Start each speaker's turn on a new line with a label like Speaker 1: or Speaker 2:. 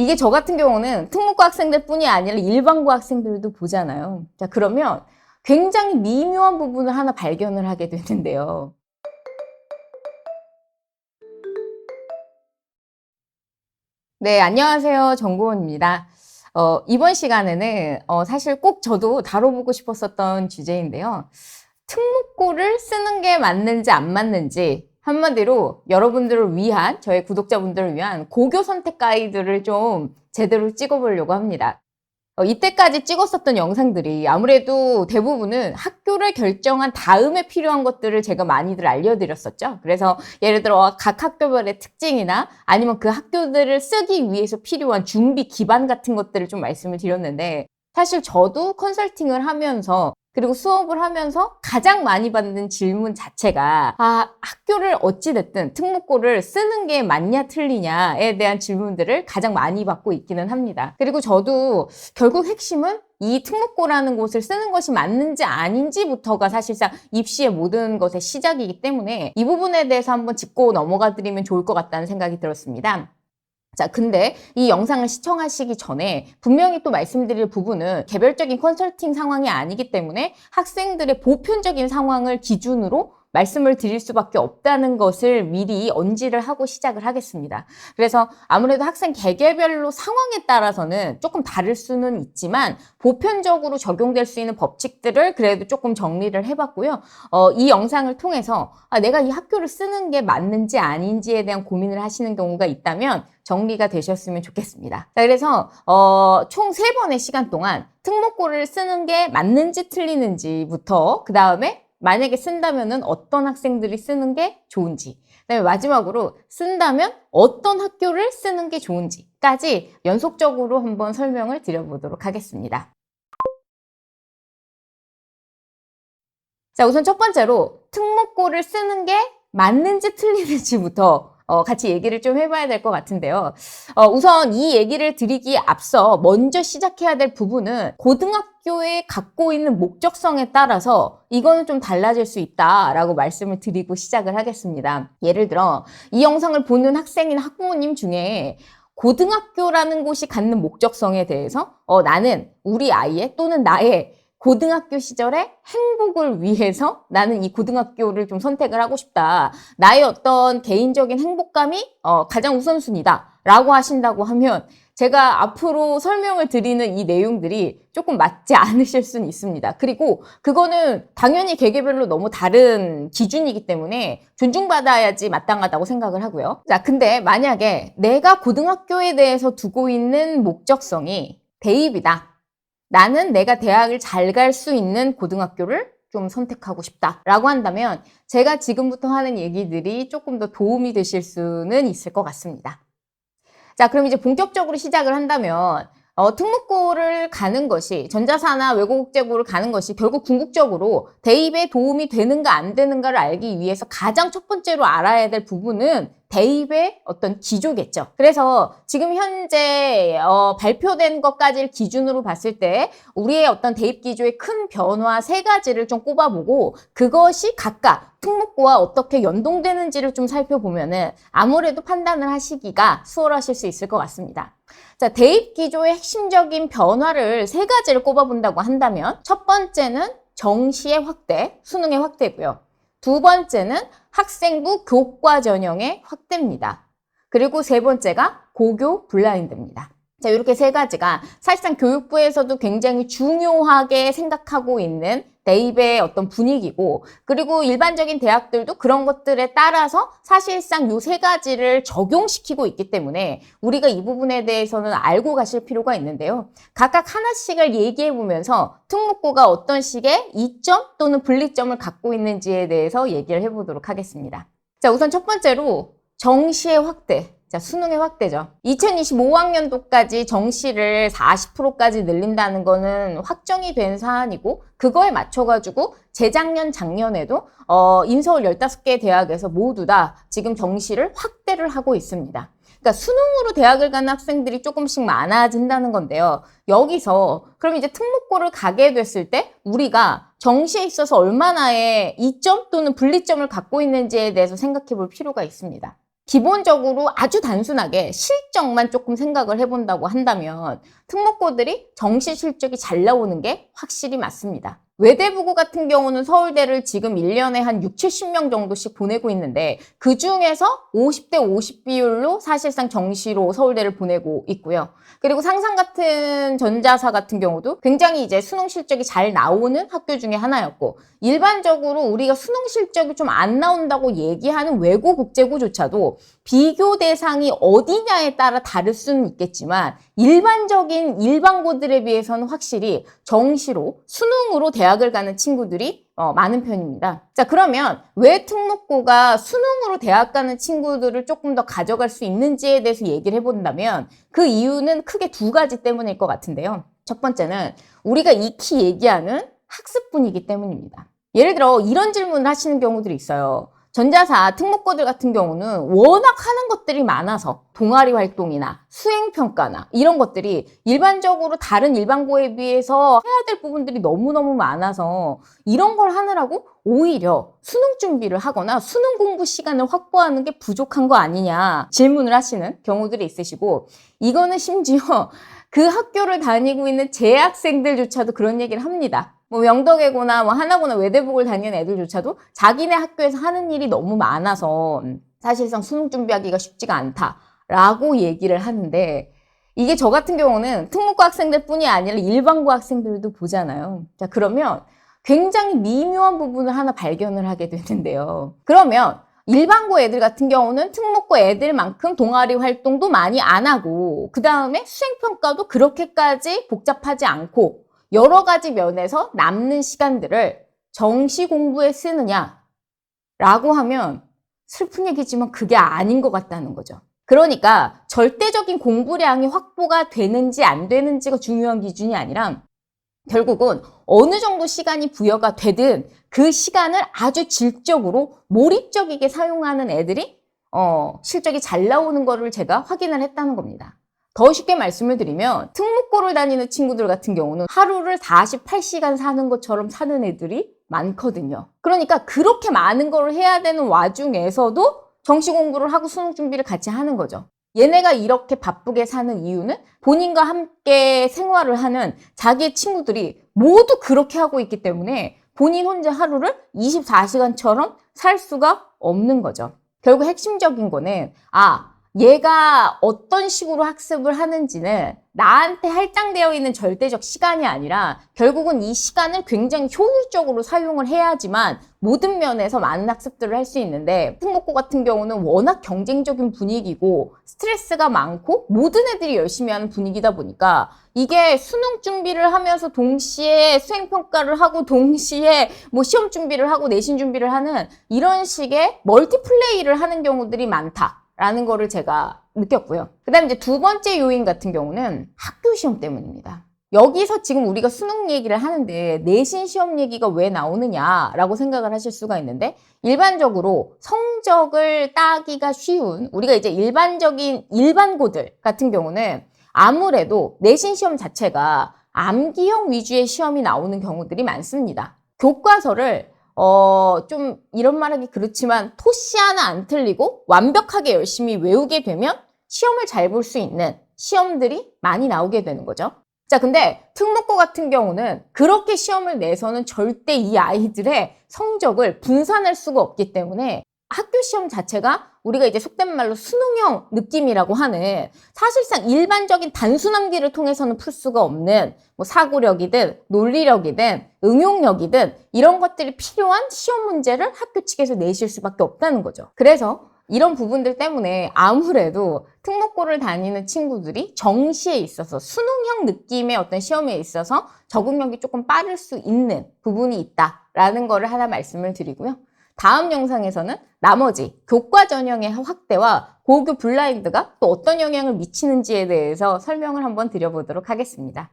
Speaker 1: 이게 저 같은 경우는 특목고 학생들 뿐이 아니라 일반고 학생들도 보잖아요. 자, 그러면 굉장히 미묘한 부분을 하나 발견을 하게 되는데요. 네, 안녕하세요. 정고은입니다. 이번 시간에는 사실 꼭 저도 다뤄보고 싶었었던 주제인데요. 특목고를 쓰는 게 맞는지 안 맞는지, 한마디로 여러분들을 위한, 저의 구독자분들을 위한 고교 선택 가이드를 좀 제대로 찍어보려고 합니다. 이때까지 찍었었던 영상들이 아무래도 대부분은 학교를 결정한 다음에 필요한 것들을 제가 많이들 알려드렸었죠. 그래서 예를 들어 각 학교별의 특징이나 아니면 그 학교들을 쓰기 위해서 필요한 준비 기반 같은 것들을 좀 말씀을 드렸는데, 사실 저도 컨설팅을 하면서 그리고 수업을 하면서 가장 많이 받는 질문 자체가 학교를 어찌됐든 특목고를 쓰는 게 맞냐 틀리냐에 대한 질문들을 가장 많이 받고 있기는 합니다. 그리고 저도 결국 핵심은 이 특목고라는 곳을 쓰는 것이 맞는지 아닌지부터가 사실상 입시의 모든 것의 시작이기 때문에 이 부분에 대해서 한번 짚고 넘어가 드리면 좋을 것 같다는 생각이 들었습니다. 자, 근데 이 영상을 시청하시기 전에 분명히 또 말씀드릴 부분은 개별적인 컨설팅 상황이 아니기 때문에 학생들의 보편적인 상황을 기준으로 말씀을 드릴 수밖에 없다는 것을 미리 언지를 하고 시작을 하겠습니다. 그래서 아무래도 학생 개개별로 상황에 따라서는 조금 다를 수는 있지만 보편적으로 적용될 수 있는 법칙들을 그래도 조금 정리를 해봤고요. 이 영상을 통해서 내가 이 학교를 쓰는 게 맞는지 아닌지에 대한 고민을 하시는 경우가 있다면 정리가 되셨으면 좋겠습니다. 자, 그래서 총 3번의 시간 동안 특목고를 쓰는 게 맞는지 틀리는지부터 그 다음에 만약에 쓴다면은 어떤 학생들이 쓰는 게 좋은지, 그다음에 마지막으로 쓴다면 어떤 학교를 쓰는 게 좋은지까지 연속적으로 한번 설명을 드려보도록 하겠습니다. 자, 우선 첫 번째로 특목고를 쓰는 게 맞는지 틀리는지부터 같이 얘기를 좀 해봐야 될 것 같은데요. 우선 이 얘기를 드리기에 앞서 먼저 시작해야 될 부분은 고등학교에 갖고 있는 목적성에 따라서 이거는 좀 달라질 수 있다라고 말씀을 드리고 시작을 하겠습니다. 예를 들어 이 영상을 보는 학생이나 학부모님 중에 고등학교라는 곳이 갖는 목적성에 대해서 나는 우리 아이의 또는 나의 고등학교 시절의 행복을 위해서 나는 이 고등학교를 좀 선택을 하고 싶다. 나의 어떤 개인적인 행복감이 가장 우선순위다. 라고 하신다고 하면 제가 앞으로 설명을 드리는 이 내용들이 조금 맞지 않으실 수는 있습니다. 그리고 그거는 당연히 개개별로 너무 다른 기준이기 때문에 존중받아야지 마땅하다고 생각을 하고요. 자, 근데 만약에 내가 고등학교에 대해서 두고 있는 목적성이 대입이다. 나는 내가 대학을 잘 갈 수 있는 고등학교를 좀 선택하고 싶다라고 한다면 제가 지금부터 하는 얘기들이 조금 더 도움이 되실 수는 있을 것 같습니다. 자, 그럼 이제 본격적으로 시작을 한다면 특목고를 가는 것이 전자사나 외국어국제고를 가는 것이 결국 궁극적으로 대입에 도움이 되는가 안 되는가를 알기 위해서 가장 첫 번째로 알아야 될 부분은 대입의 어떤 기조겠죠. 그래서 지금 현재 발표된 것까지를 기준으로 봤을 때 우리의 어떤 대입 기조의 큰 변화 3가지를 좀 꼽아보고 그것이 각각 특목고와 어떻게 연동되는지를 좀 살펴보면은 아무래도 판단을 하시기가 수월하실 수 있을 것 같습니다. 자, 대입 기조의 핵심적인 변화를 3가지를 꼽아본다고 한다면 첫 번째는 정시의 확대, 수능의 확대고요. 두 번째는 학생부 교과 전형의 확대입니다. 그리고 3번째가 고교 블라인드입니다. 자, 이렇게 3가지가 사실상 교육부에서도 굉장히 중요하게 생각하고 있는 대입의 어떤 분위기고, 그리고 일반적인 대학들도 그런 것들에 따라서 사실상 이 3가지를 적용시키고 있기 때문에 우리가 이 부분에 대해서는 알고 가실 필요가 있는데요. 각각 하나씩을 얘기해 보면서 특목고가 어떤 식의 이점 또는 분리점을 갖고 있는지에 대해서 얘기를 해보도록 하겠습니다. 자, 우선 첫 번째로 정시의 확대. 자, 수능의 확대죠. 2025학년도까지 정시를 40%까지 늘린다는 거는 확정이 된 사안이고 그거에 맞춰가지고 재작년, 작년에도 인서울 15개 대학에서 모두 다 지금 정시를 확대를 하고 있습니다. 그러니까 수능으로 대학을 가는 학생들이 조금씩 많아진다는 건데요. 여기서 그럼 이제 특목고를 가게 됐을 때 우리가 정시에 있어서 얼마나의 이점 또는 분리점을 갖고 있는지에 대해서 생각해 볼 필요가 있습니다. 기본적으로 아주 단순하게 실적만 조금 생각을 해본다고 한다면 특목고들이 정시 실적이 잘 나오는 게 확실히 맞습니다. 외대부고 같은 경우는 서울대를 지금 1년에 한 6, 70명 정도씩 보내고 있는데 그 중에서 50대 50 비율로 사실상 정시로 서울대를 보내고 있고요. 그리고 상상 같은 전자사 같은 경우도 굉장히 이제 수능 실적이 잘 나오는 학교 중에 하나였고, 일반적으로 우리가 수능 실적이 좀 안 나온다고 얘기하는 외고 국제고조차도 비교 대상이 어디냐에 따라 다를 수는 있겠지만 일반적인 일반고들에 비해서는 확실히 정시로 수능으로 대학을 가는 친구들이 많은 편입니다. 자, 그러면 왜 특목고가 수능으로 대학 가는 친구들을 조금 더 가져갈 수 있는지에 대해서 얘기를 해본다면 그 이유는 크게 두 가지 때문일 것 같은데요. 첫 번째는 우리가 익히 얘기하는 학습 분위기 때문입니다. 예를 들어 이런 질문을 하시는 경우들이 있어요. 전자사 특목고들 같은 경우는 워낙 하는 것들이 많아서 동아리 활동이나 수행평가나 이런 것들이 일반적으로 다른 일반고에 비해서 해야 될 부분들이 너무너무 많아서 이런 걸 하느라고 오히려 수능 준비를 하거나 수능 공부 시간을 확보하는 게 부족한 거 아니냐 질문을 하시는 경우들이 있으시고, 이거는 심지어 그 학교를 다니고 있는 재학생들조차도 그런 얘기를 합니다. 뭐 명덕외고나 뭐 하나고나 외대북을 다니는 애들조차도 자기네 학교에서 하는 일이 너무 많아서 사실상 수능 준비하기가 쉽지가 않다라고 얘기를 하는데, 이게 저 같은 경우는 특목고 학생들 뿐이 아니라 일반고 학생들도 보잖아요. 자, 그러면 굉장히 미묘한 부분을 하나 발견을 하게 되는데요. 그러면 일반고 애들 같은 경우는 특목고 애들만큼 동아리 활동도 많이 안 하고 그 다음에 수행평가도 그렇게까지 복잡하지 않고 여러 가지 면에서 남는 시간들을 정시 공부에 쓰느냐라고 하면 슬픈 얘기지만 그게 아닌 것 같다는 거죠. 그러니까 절대적인 공부량이 확보가 되는지 안 되는지가 중요한 기준이 아니라 결국은 어느 정도 시간이 부여가 되든 그 시간을 아주 질적으로 몰입적이게 사용하는 애들이 실적이 잘 나오는 거를 제가 확인을 했다는 겁니다. 더 쉽게 말씀을 드리면 특목고를 다니는 친구들 같은 경우는 하루를 48시간 사는 것처럼 사는 애들이 많거든요. 그러니까 그렇게 많은 걸 해야 되는 와중에서도 정시 공부를 하고 수능 준비를 같이 하는 거죠. 얘네가 이렇게 바쁘게 사는 이유는 본인과 함께 생활을 하는 자기의 친구들이 모두 그렇게 하고 있기 때문에 본인 혼자 하루를 24시간처럼 살 수가 없는 거죠. 결국 핵심적인 거는 얘가 어떤 식으로 학습을 하는지는 나한테 할당되어 있는 절대적 시간이 아니라 결국은 이 시간을 굉장히 효율적으로 사용을 해야지만 모든 면에서 많은 학습들을 할 수 있는데, 특목고 같은 경우는 워낙 경쟁적인 분위기고 스트레스가 많고 모든 애들이 열심히 하는 분위기다 보니까 이게 수능 준비를 하면서 동시에 수행평가를 하고 동시에 뭐 시험 준비를 하고 내신 준비를 하는 이런 식의 멀티플레이를 하는 경우들이 많다 라는 거를 제가 느꼈고요. 그 다음에 이제 두 번째 요인 같은 경우는 학교 시험 때문입니다. 여기서 지금 우리가 수능 얘기를 하는데 내신 시험 얘기가 왜 나오느냐라고 생각을 하실 수가 있는데, 일반적으로 성적을 따기가 쉬운 우리가 이제 일반적인 일반고들 같은 경우는 아무래도 내신 시험 자체가 암기형 위주의 시험이 나오는 경우들이 많습니다. 교과서를 좀 이런 말하기 그렇지만 토시 하나 안 틀리고 완벽하게 열심히 외우게 되면 시험을 잘 볼 수 있는 시험들이 많이 나오게 되는 거죠. 자, 근데 특목고 같은 경우는 그렇게 시험을 내서는 절대 이 아이들의 성적을 분산할 수가 없기 때문에 학교 시험 자체가 우리가 이제 속된 말로 수능형 느낌이라고 하는, 사실상 일반적인 단순 암기를 통해서는 풀 수가 없는 뭐 사고력이든 논리력이든 응용력이든 이런 것들이 필요한 시험 문제를 학교 측에서 내실 수밖에 없다는 거죠. 그래서 이런 부분들 때문에 아무래도 특목고를 다니는 친구들이 정시에 있어서 수능형 느낌의 어떤 시험에 있어서 적응력이 조금 빠를 수 있는 부분이 있다라는 거를 하나 말씀을 드리고요. 다음 영상에서는 나머지 교과 전형의 확대와 고교 블라인드가 또 어떤 영향을 미치는지에 대해서 설명을 한번 드려보도록 하겠습니다.